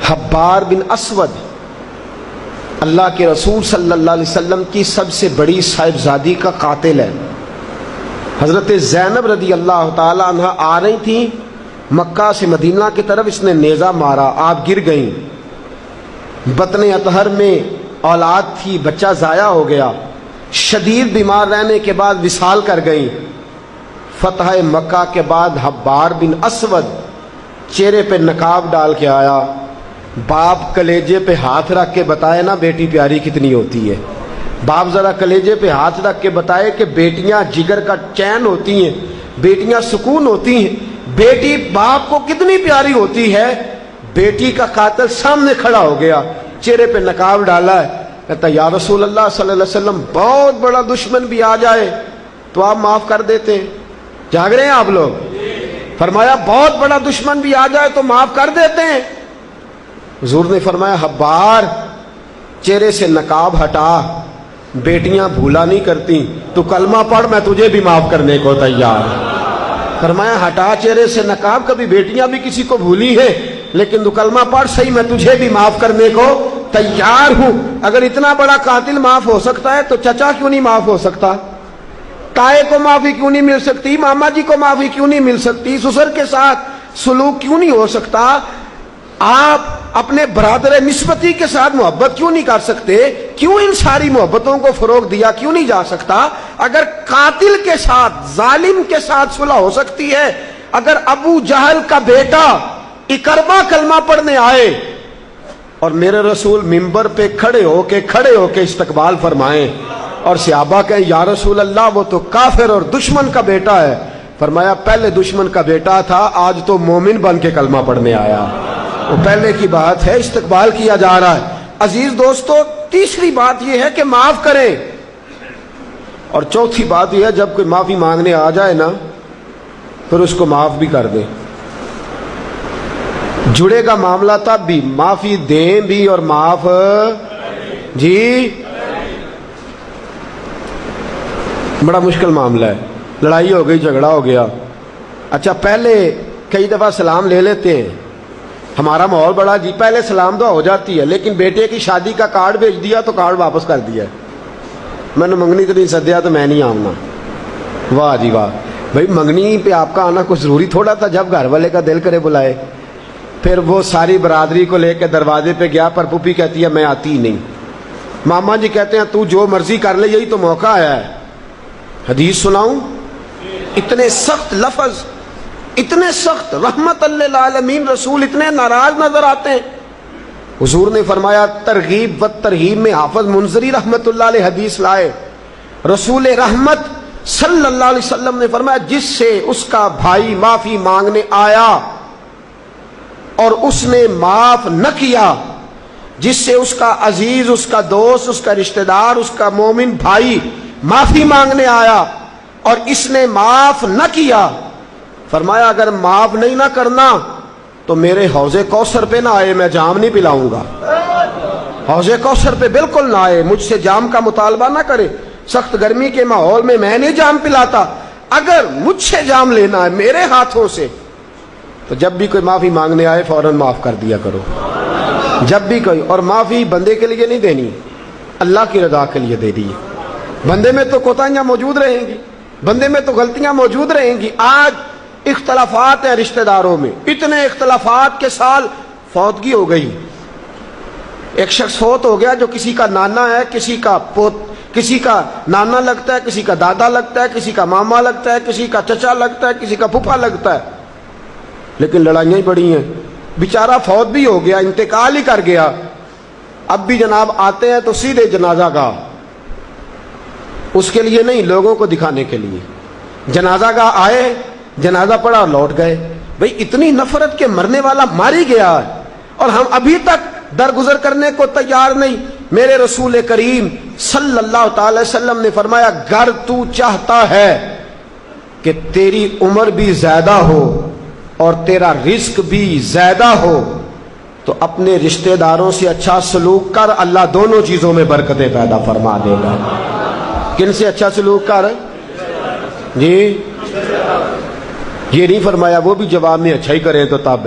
حبار بن اسود اللہ کے رسول صلی اللہ علیہ وسلم کی سب سے بڑی صاحبزادی کا قاتل ہے۔ حضرت زینب رضی اللہ تعالی عنہ آ رہی تھیں مکہ سے مدینہ کی طرف، اس نے نیزہ مارا، آپ گر گئیں۔ بطن اطہر میں اولاد تھی، بچہ ضائع ہو گیا، شدید بیمار رہنے کے بعد وصال کر گئیں۔ فتح مکہ کے بعد حبار بن اسود چہرے پہ نقاب ڈال کے آیا، باپ کلیجے پہ ہاتھ رکھ کے بتائے نا بیٹی پیاری کتنی ہوتی ہے۔ باپ ذرا کلیجے پہ ہاتھ رکھ کے بتائے کہ بیٹیاں جگر کا چین ہوتی ہیں، بیٹیاں سکون ہوتی ہیں، بیٹی باپ کو کتنی پیاری ہوتی ہے۔ بیٹی کا قاتل سامنے کھڑا ہو گیا، چہرے پہ نقاب ڈالا ہے، کہتا یا رسول اللہ صلی اللہ علیہ وسلم بہت بڑا دشمن بھی آ جائے تو آپ معاف کر دیتے ہیں؟ جاگ رہے ہیں آپ لوگ؟ فرمایا بہت بڑا دشمن بھی آ جائے تو معاف کر دیتے ہیں؟ حضور نے فرمایا حبار چہرے سے نقاب ہٹا، بیٹیاں بھولا نہیں کرتی، تو کلمہ پڑھ میں تجھے بھی معاف کرنے کو تیار ہوں۔ فرمایا ہٹا چہرے سے نقاب، کبھی بیٹیاں بھی کسی کو بھولی ہے لیکن تو کلمہ پڑھ صحیح، میں تجھے بھی معاف کرنے کو تیار ہوں۔ اگر اتنا بڑا قاتل معاف ہو سکتا ہے تو چچا کیوں نہیں معاف ہو سکتا؟ تائے کو معافی کیوں نہیں مل سکتی؟ ماما جی کو معافی کیوں نہیں مل سکتی؟ سسر کے ساتھ سلوک کیوں نہیں ہو سکتا؟ آپ اپنے برادر نسبتی کے ساتھ محبت کیوں نہیں کر سکتے؟ کیوں ان ساری محبتوں کو فروغ دیا کیوں نہیں جا سکتا؟ اگر قاتل کے ساتھ ظالم کے ساتھ صلح ہو سکتی ہے، اگر ابو جہل کا بیٹا اکرما کلمہ پڑھنے آئے اور میرے رسول منبر پہ کھڑے ہو کے استقبال فرمائیں اور صحابہ کہیں یا رسول اللہ وہ تو کافر اور دشمن کا بیٹا ہے، فرمایا پہلے دشمن کا بیٹا تھا، آج تو مومن بن کے کلمہ پڑھنے آیا۔ وہ پہلے کی بات ہے، استقبال کیا جا رہا ہے۔ عزیز دوستو، تیسری بات یہ ہے کہ معاف کریں، اور چوتھی بات یہ ہے جب کوئی معافی مانگنے آ جائے نا پھر اس کو معاف بھی کر دیں۔ جڑے گا معاملہ تب بھی، معافی دیں بھی اور معاف جی، بڑا مشکل معاملہ ہے۔ لڑائی ہو گئی، جھگڑا ہو گیا، اچھا پہلے کئی دفعہ سلام لے لیتے ہیں، ہمارا ماحول بڑا جی، پہلے سلام دعا ہو جاتی ہے، لیکن بیٹے کی شادی کا کارڈ بھیج دیا تو کارڈ واپس کر دیا، میں نے منگنی تو نہیں سدیا تو میں نہیں آؤں۔ واہ جی واہ، بھائی منگنی پہ آپ کا آنا کچھ ضروری تھوڑا تھا، جب گھر والے کا دل کرے بلائے۔ پھر وہ ساری برادری کو لے کے دروازے پہ گیا، پر پھوپھی کہتی ہے میں آتی ہی نہیں، ماما جی کہتے ہیں تو جو مرضی کر لے، یہی تو موقع آیا ہے۔ حدیث سناؤں، اتنے سخت لفظ، اتنے سخت، رحمت للعالمین رسول اتنے ناراض نظر آتے ہیں۔ حضور نے فرمایا ترغیب و ترہیب میں حافظ منذری رحمت اللہ علیہ حدیث لائے، رسول رحمت صلی اللہ علیہ وسلم نے فرمایا جس سے اس کا بھائی معافی مانگنے آیا اور اس نے معاف نہ کیا، جس سے اس کا عزیز، اس کا دوست، اس کا رشتہ دار، اس کا مومن بھائی معافی مانگنے آیا اور اس نے معاف نہ کیا، فرمایا اگر معاف نہیں نہ کرنا تو میرے حوض کوثر پہ نہ آئے، میں جام نہیں پلاؤں گا۔ حوض کوثر پہ بالکل نہ آئے، مجھ سے جام کا مطالبہ نہ کرے، سخت گرمی کے ماحول میں میں نہیں جام پلاتا، اگر مجھ سے جام لینا ہے میرے ہاتھوں سے تو جب بھی کوئی معافی مانگنے آئے فوراً معاف کر دیا کرو، جب بھی کوئی۔ اور معافی بندے کے لیے نہیں دینی، اللہ کی رضا کے لیے دے دی۔ بندے میں تو کوتاہیاں موجود رہیں گی، بندے میں تو غلطیاں موجود رہیں گی۔ آج اختلافات ہیں رشتہ داروں میں، اتنے اختلافات کے سال فوتگی ہو گئی، ایک شخص فوت ہو گیا جو کسی کا نانا ہے، کسی کا نانا لگتا ہے، کسی کا دادا لگتا ہے، کسی کا ماما لگتا ہے، کسی کا چچا لگتا ہے، کسی کا پھپھا لگتا ہے، لیکن لڑائیاں ہی بڑی ہیں۔ بیچارہ فوت بھی ہو گیا، انتقال ہی کر گیا، اب بھی جناب آتے ہیں تو سیدھے جنازہ گاہ، اس کے لیے نہیں، لوگوں کو دکھانے کے لیے۔ جنازہ گاہ آئے، جنازہ پڑھا اور لوٹ گئے۔ بھئی اتنی نفرت کے مرنے والا مار ہی گیا ہے اور ہم ابھی تک درگزر کرنے کو تیار نہیں۔ میرے رسول کریم صلی اللہ تعالی وسلم نے فرمایا اگر تو چاہتا ہے کہ تیری عمر بھی زیادہ ہو اور تیرا رزق بھی زیادہ ہو تو اپنے رشتہ داروں سے اچھا سلوک کر، اللہ دونوں چیزوں میں برکتیں پیدا فرما دے گا۔ کن سے اچھا سلوک کر جی؟ یہ نہیں فرمایا وہ بھی جواب میں اچھا ہی کریں تو تب